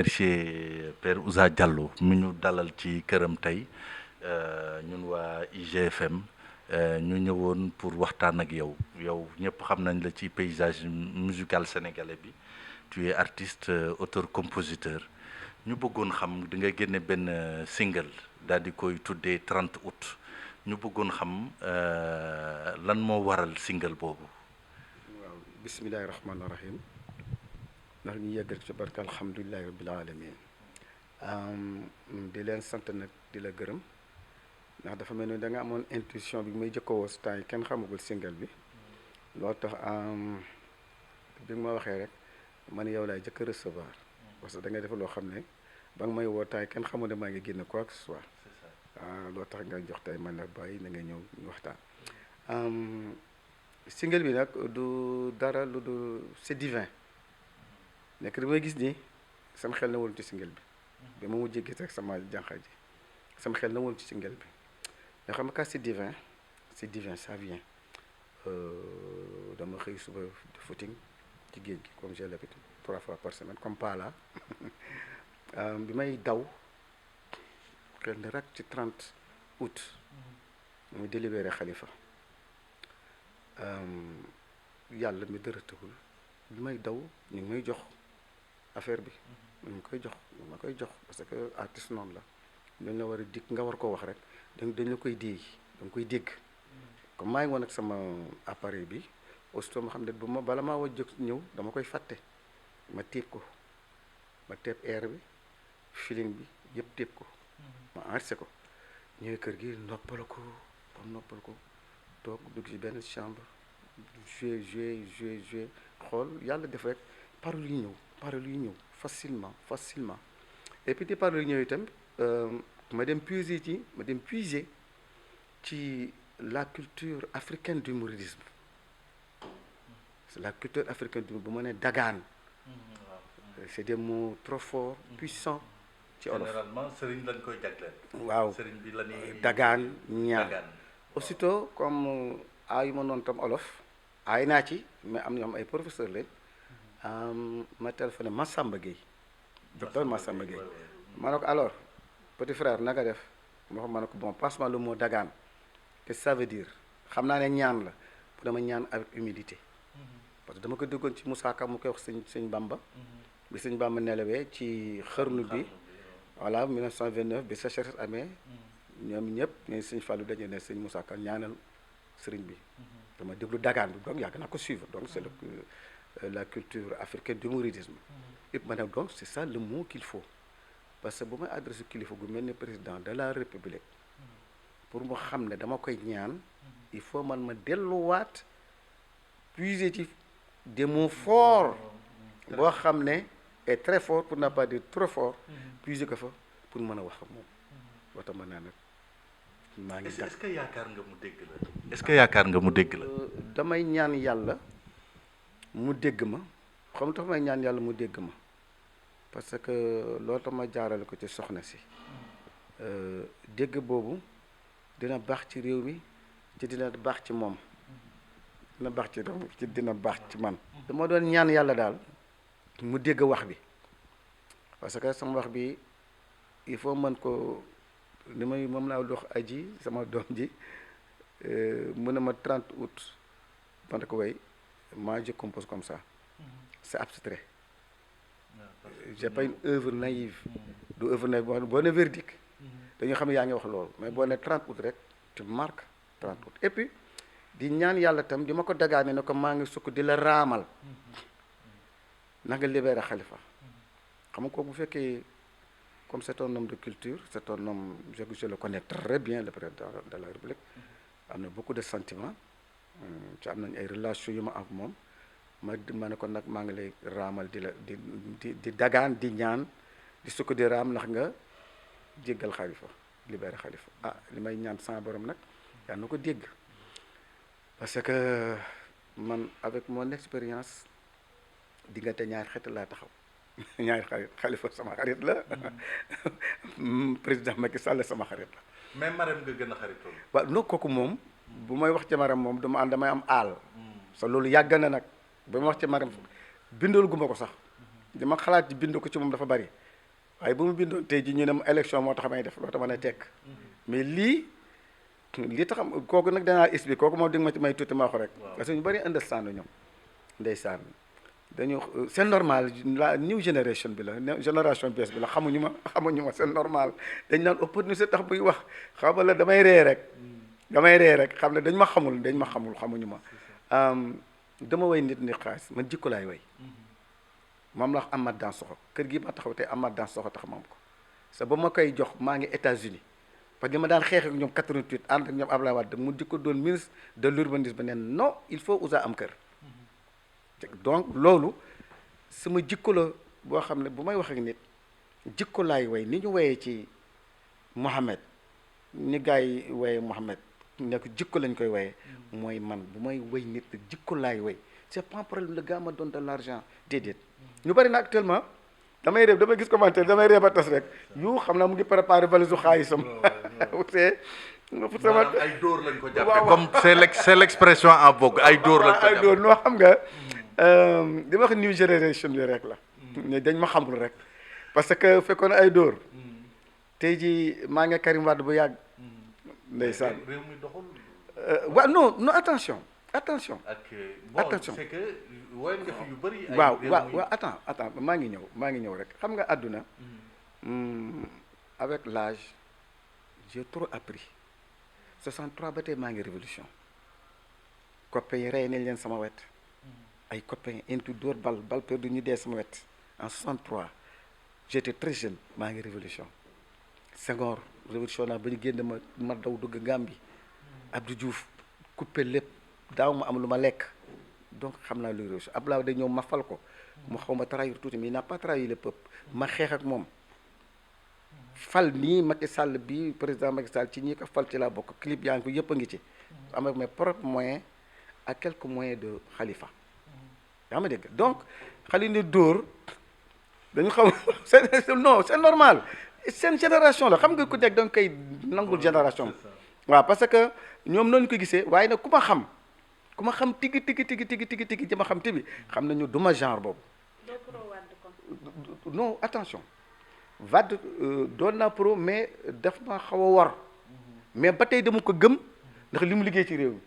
remercier Père Ouza Diallo mi ñu dalal ci këram tey ñun waa IGFM ñu ñëwoon pour waxtaan ak yow ñëpp xam nañ la ci paysage musical sénégalais bi tu es artiste auteur compositeur ñu bëggoon xam di nga génne benn single daal di koy tuddee 30 août ñu bëggoon xam lan moo waral single boobu. waaw bismillahi rahmaani rahim ndax ñu yeggal ci barka alhamdulilahi rabbil alamin di leen sant nag di la gërëm ndax dafa mel ni da nga amoon intuition bi may jëkkoo woos temps yi kenn xamagul single bi loo tax bi nga ma waxee rek man yow laay jëkk a recevoir parce que da ngay def loo xam ne ba nga may woo temps yi kenn xamul ne maa ngi génn quoi que ce soit loo tax nga jox tey man la bàyyi na nga ñëw ñu waxtaan. single bi nag du dara lu du c'est divin nekk li may gis nii sama xel na woon ci single bi ma mujjee gis rek sama jànqa ji sama xel na woon ci single bi nga xam nga c'est divin ça vient dama xëy suba de footing ci géej gi comme j'ai l'habitude 3 fois par semaine comme pas là bi may daw xel ne rek ci 30 août muy délibéré Khalifa yàlla mi dara tëgul bi may daw ñu ngi may jox affaire bi ñu ngi koy jox ma koy jox parce que artiste noonu la dañ la war a dikk nga war koo wax rek dañ la koy dégg da nga koy dégg comme maa ngi woon ak sama appareil bi aussitôt ma xam ne bu ma bala maa war jóg ñëw dama koy fàtte ma téeb ko ma téeb air bi feeling bi yëpp téeb ko ma enregistré ko ñëwee kër gi noppal ko toog dugg ci benn chambre jouer xool yàlla def rek paroles yi ñëw facilement et puis des paroles yi ñëw itam ma dem puiser ci la culture africaine du mouridisme la culture africaine du bu ma ne dagaan c'est des mots trop forts puissants ci olof généralement sëriñ lañ koy jagleel. waaw sëriñ bi la ñuy dagaan ñaan aussitôt comme aayu ma noonu tam olof aay naa ci mais am ñoom ay professeur lañ ma téléphoné Massamba Gueye docteur Massamba Gueye ma ne ko alors petit frère naka def ma ne ko bon passe-moi le mot dagaan qu'est-ce que ça veut dire xam naa ne ñaan la pour dama ñaan avec humilité parce que dama ko déggoon ci Moussa Ka mu koy wax sëñ Bamba bi sëñ Bamba nelawee ci xërnu bi voilà 1929 bi sécheresse amee ñoom ñëpp ne sëñ Fallou dañu ne sëñ Moussa Ka ñaanal sëriñ bi dama déglu dagaan bi donc yàgg naa ko suivre donc c'est la culture africaine du mouridisme yëpp ma ne donc c'est ça le mot qu'il faut parce que bu may adressé kilifa gu mel ni président de la république pour mu xam ne dama koy ñaan il faut man ma delluwaat puiser ci des mots forts boo xam ne est très fort pour ne pas dire trop fort puiser ko fa pour mën a wax ak moom boo tax ma naa nag maa ngi est-ce que yaakaar nga mu dégg la est-ce que yaakaar nga mu dégg la damay ñaan yàlla mu dégg ma xam tax may ñaan yàlla mu dégg ma parce que loolu tax ma jaarale ko ci soxna si dégg boobu dina baax ci réew mi ci dina baax ci moom dina baax ci réew mi ci dina baax ci man dama doon ñaan yàlla daal mu dégg wax bi parce que sama wax bi il faut mën ko li may moom laa dox aji sama doom ji mu ne ma 30 août ma ne ko way moi je compose comme ça c'est abstrait j'ai pas une œuvre naïve du œuvre naïve boo ne verdict dañoo xam ne yaa ngi wax loolu mais boo ne 30 août rek tu marques 30 août et puis di ñaan yàlla tam di ma ko dagaane ne ko maa ngi sukk di la raamal na nga libéré Khalifa xam nga kooku bu fekkee comme c'est un homme de culture c'est un homme je le connais très bien le président de la République am na beaucoup de sentiments ci am nañ ay relations yu ma ak moom ma ne ko nag maa ngi lay raamal di dagaan di ñaan di sukk di raam ndax nga jéggal Khalifa libéré Khalifa li may ñaan sama borom nag yaa na ko dégg parce que man avec mon expérience diggante ñaari xeet laa taxaw ñaari xarit Khalifa sama xarit la président Macky Sall sama xarit la. mais Marème nga gën a xaritoon. waaw non kooku moom bu may wax ci Marème moom damay am aal. sa loolu yàgg na nag ba ma wax ci Marème bindal gu ma ko sax dama xalaat ci bind ko ci moom dafa bari waaye bu mu bindoon tey ji ñu ne ma élection moo tax may def loo tax mën a tekk mais li tax kooku nag danaa expliquer kooku moom di nga ma ci may tuuti ma wax rek parce que ñu bëri understand ñoom ndeysaan dañu c'est normal la new génération bi la génération bees bi la xamuñu ma c'est normal dañ naan opportunité tax buy wax xam nga la damay ree rek xam ne dañ ma xamul xamuñu ma dama way nit ni xaalis man jikko laay way moom la wax Amath Dansokho kër gi ma taxaw tey Amath Dansokho tax ma am ko sa ba ma koy jox maa ngi États-Unis parce que ma daan xeex ak ñoom 88 ànd ak ñoom Abdoulaye Wade mu di ko doon ministre de l'urbanisme ne non il faut usa am kër donc loolu sama jikko la boo xam ne bu may wax ak nit jikko laay way ni ñu wayee ci Mohamed ni gars yi wayee Mohamed nekk jikko lañ koy wayee mooy man bu may way nit jikko laay way c'est pas un problème le gars ma donne de l'argent déedéet ñu bari na actuellement damay gis commentaire damay réeb a tas rek yu xam naa mu ngi préparé valise u xaalisam c'est maanaam ay dóor lañ ko jàppee comme c'est l'expression en vogue ay dóor lañ ko jàppee ay dóor noo xam nga di ma wax new génération bi rek la ne dañ ma xamul rek parce que fekkoon ay dóor tey ji maa ngi Karim Wade bu yàgg ndeysaan réew mi doxul waaw non attention attention c'est que woy nga fi yu bëri waaw attends maa ngi ñëw rek xam nga àdduna avec l'âge j'ai trop appris 63 ba tey maa ngi révolution copains yi rey nañ leen sama wet ay copains intu dóor bal perdu ñu dee sama wet en 63 j'étais très jeune maa ngi révolution Senghor révolution naa ba ñu génn ma daw dugg Gambie Abdou Diouf coupé lépp daaw ma am lu ma lekk donc xam naa luy révolution Abdoulaye da ñëw ma fal ko mu xaw ma trahir tuuti mais il n'a pas trahi le peuple ma xeex ak moom fal nii Macky Sall bi président Macky Sall ci ñi ko fal ci laa bokk clip yaa ngi ko yëpp a ngi ci avec mes propres moyens ak quelques moyens de Khalifa yaa ma dégg donc xali ni dóor dañu xam non c'est normal seen génération la xam nga ku nekk da nga koy nangul génération waaw parce que ñoom noonu ko gisee waaye nag ku ma xam tigi ci ma xam tibi xam nañu duma genre boobu non attention Wade doon naa pro mais daf ma xaw a war mais ba tey dama ko gëm ndax li mu liggéey ci réew mi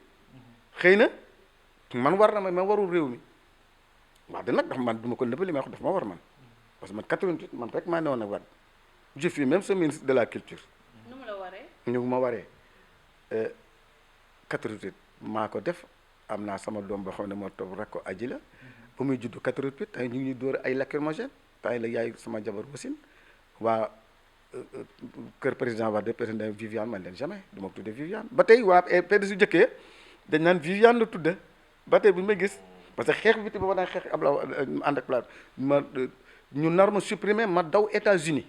xëy na man war na ma warul réew mi wax nag ndax man duma ko nëbb li may wax daf ma war man parce que man 88 man rek maa newoon ak Wade je suis même ce ministre de la culture nu mu la waree ñu ma waree 88 maa ko def am naa sama doom boo xam ne moo toog rek ko aji la ba muy judd 88 tey ñu ngi ñuy dóor ay lacrymogène tey la yaay sama jabar wasin waa kër président Wade président Viviane man leen jamais du ma ko tudde Viviane ba tey waa PDS su jëkkee dañ naan Viviane la tudde ba tey bu ñu may gis parce que xeex bi te ba ma daan xeex Abdoulaye ànd ak plate ñu nar ma supprimer ma daw États-Unis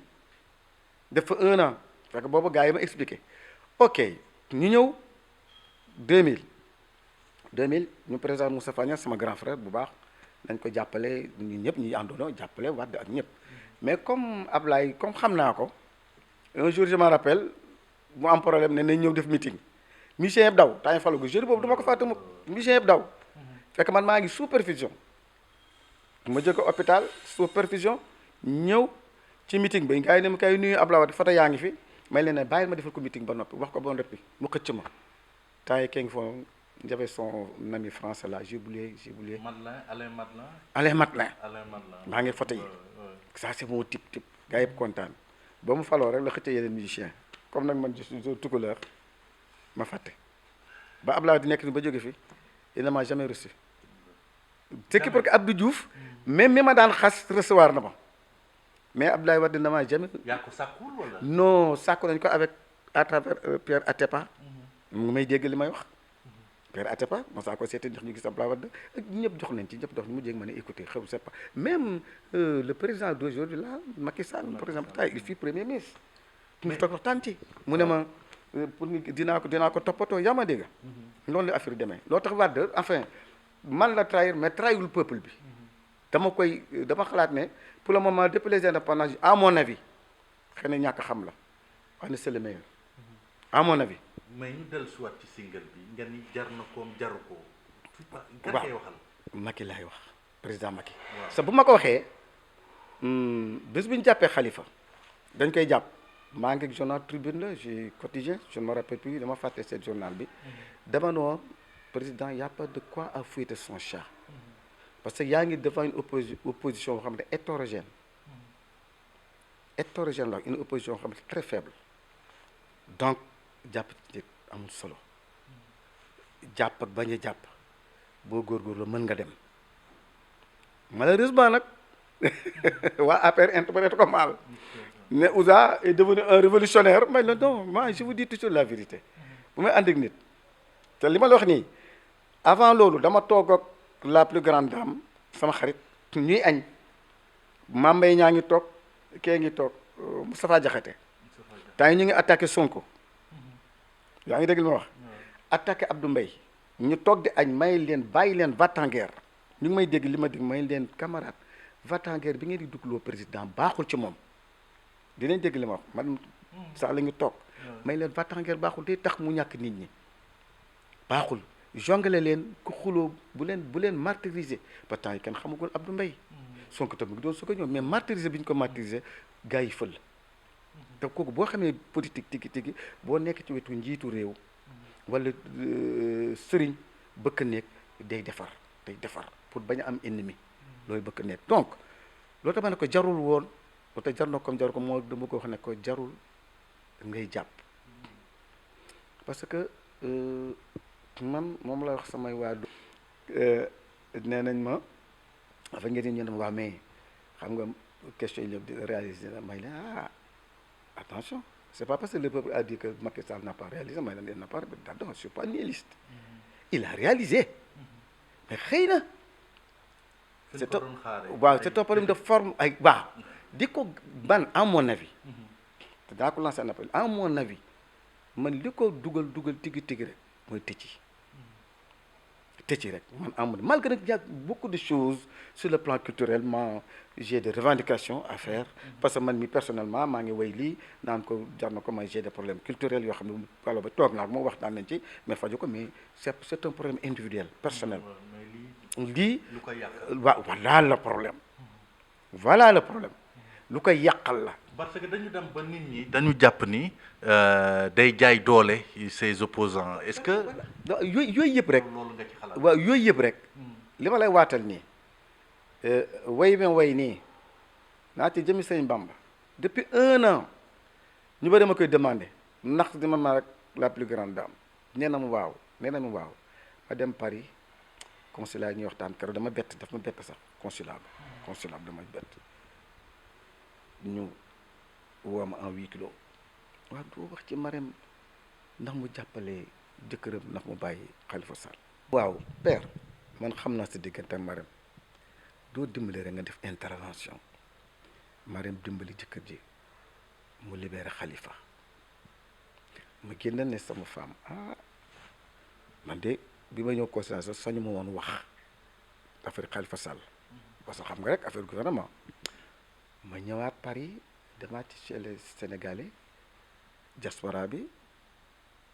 def fa 1 an fekk boobu gars yi ma expliqué ok ñu ñëw 2000 ñu président Moustapha Niasse sama grand frère bu baax nañ ko jàppale ñun ñëpp ñi àndoonoo jàppale Wade ak ñëpp mais comme Ablaye comme xam naa ko un jour je me rappelle mu am problème ne nañ ñëw def meeting mission yëpp daw temps falu gu jour boobu dama ko fàtte mu mission yëpp daw fekk man maa ngi sous perfusion ma jóge hôpital sous perfusion ñëw ci meeting bi gars yi ne ma kay nuyu Ablaye Wade foto yaa ngi fi may leen ne bàyyil ma defal ko meeting ba noppi wax ko ba noppi mu xëcc ma temps yi kenn foo j'avais son ami français là j'ai oublié Alain Madelin maa ngi foto yi ça c'est mon type gars yëpp kontaan ba mu faloo rek la xëcc yeneen musicien comme nag man je suis tukuleur ma fàtte ba Ablaye di nekk ni ba jóge fi il ne m'a jamais reçu c'est que parce que Abdou Diouf même mi ma daan xas recevoir na ma mais Abdoulaye Wade ne m'a jamais. yaa ko sàkkul wala. non sàkku nañ ko avec à travers Pierre Atepa mu ngi may dégg li may wax Pierre Atepa ma saa ko seeti ndax ñu gis Abdoulaye Wade ak ñëpp jox nañ ci ñëpp jox ñu mu jégg ma ne écoutez xew c'est pas même le président d'aujourd'hui là Macky Sall par exemple il fut premier ministre ñu toog waxtaan ci mu ne ma pour dinaa ko toppatoo yaa ma dégg noonu la affaire demee loo tax Wade enfin man la trahir mais trahirul peuple bi dama xalaat ne pour le moment depuis les indépendances à mon avis xëy na ñàkk xam la wax ne c'est le meilleur à mon avis. mais ñu dellu si waat ci single bi nga ni jar na koom jaru ko. kan ngay waxal. Macky laay wax président Macky. sa bu ma ko waxee bés bu ñu jàppee Khalifa dañ koy jàpp maa ngi journal Tribune la j'ai quotidien je ne me rappelle plus dama fàtte cette journal bi dama noo président y a pas de quoi à fouetter son chat parce que yaa ngi devant une opposition boo xam ne hétérogène la une opposition boo xam ne très faible donc jàpp ci amul solo jàpp ak bañ a jàpp boo góorgóorlu mën nga dem malheureusement nag waa APR interprète ko mal mais Ouza est devenu un révolutionnaire may la non moi je vous dis toujours la vérité bu may ànd ak nit te li ma la wax nii avant loolu dama toog ak la plus grande dame sama xarit ñuy añ Mambay ñaa ngi toog kee ngi toog Moustapha Diakhaté temps yi ñu ngi attaqué Sonko yaa ngi dégg li ma wax attaqué Abdou Mbaye ñu toog di añ may leen bàyyi leen va-t-en-guerre ñu ngi may dégg li ma dégg may leen camarade va-t-en-guerre bi ngeen di dugloo président baaxul ci moom dinañ dégg li ma wax man sax la ñu toog may leen va-t-en-guerre baaxul day tax mu ñàkk nit ñi baaxul jongale leen ku xuloo bu leen martyriser ba temps yi kenn xamagul Abdou Mbaye Sonko tamit doon su ko ñëw mais martyriser bi ñu ko martyriser gars yi fël te kooku boo xamee politique tigi boo nekk ci wetu njiitu réew wala sëriñ bëkk nekk day defar pour bañ a am ennemi loolu bëkk nekk donc loolu tax ma ne ko jarul woon loolu tax jar na comme jarul ko moo dama ko wax ne ko jarul ngay jàpp parce que man moom la wax samay waadu nee nañ ma afa ngeen ñu ne ma wax mais xam nga question yi lépp di réaliser na may la attention c'est pas parce que le peuple a dit que Macky Sall n'a pas réalisé may leen n'a pas pardon je suis pas nihiliste il a réalisé mais xëy na c'est waaw c'est un problème de forme ay waaw di ko ban à mon avis te daa ko lancé un appel à mon avis man li ko dugal tigi rek mooy tëcci rek man amoon malgré qu'il y a beaucoup de choses sur le plan culturellement j'ai des revendications à faire parce que man mi personnellement maa ngi way lii naan ko jar na ko may j'ai des problèmes culturels yoo xam ne wala ba toog naa moo wax daan nañ ci mais faju ko mais c'est un problème individuel personnel lii waaw voilà le problème lu koy yàqal la parce que dañu dem ba nit ñi dañu jàpp ni day jaay doole ses opposants est-ce que yooyu yëpp rek loolu nga ci xalaat waaw yooyu yëpp rek li ma lay waatal nii way ma way nii naa ci jëmi sëñ Bamba depuis 1 an ñu bari ma koy demandé ndax dima ma rek la plus grande dame nee na mu waaw ma dem Paris consulat yi ñuy waxtaan keroog daf ma bett sax consulat bi dama bett ñu woo ma en 8 kilos waaw doo wax ci Marème ndax mu jàppale jëkkëram ndax mu bàyyi Khalifa Sall waaw père man xam naa sa diggante ak Marème doo dimbali rek nga def intervention Marème dimbali jëkkër ji mu libéré Khalifa ma génn ne sama femme man de bi ma ñëw considération sañu ma woon wax affaire Khalifa Sall parce que xam nga rek affaire gouvernement ma ñëwaat Paris demaat chez les Sénégalais diaspora bi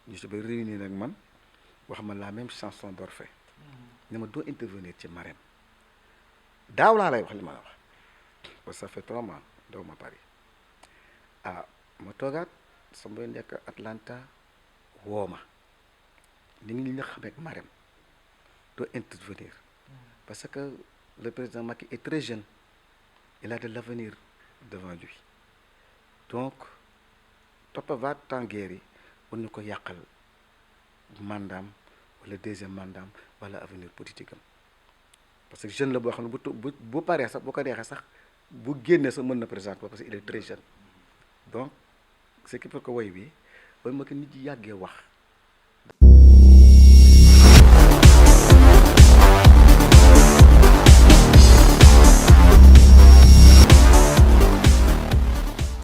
ñu si bay réunir nag man wax ma la même chanson d'Orphée ne ma doo intervenir ci Marème daaw laa lay wax li ma la wax parce que ça fait 3 mois daw ma Paris ma toogaat sama nekk Atlanta woo ma ni ngi li nga xamee ak Marème doo intervenir parce que le président Macky est très jeune il a de l'avenir devant lui donc toppa va-t-en-guerre yi war ñu ko yàqal mandaam wala deuxième mandaam wala avenir politique am parce que jeune la boo xam ne bu paree sax bu ko neexee sax bu génnee sax mën na présenter parce que il est très jeune donc ce qui fait que woy bi ba ma ko nit yi yàggee wax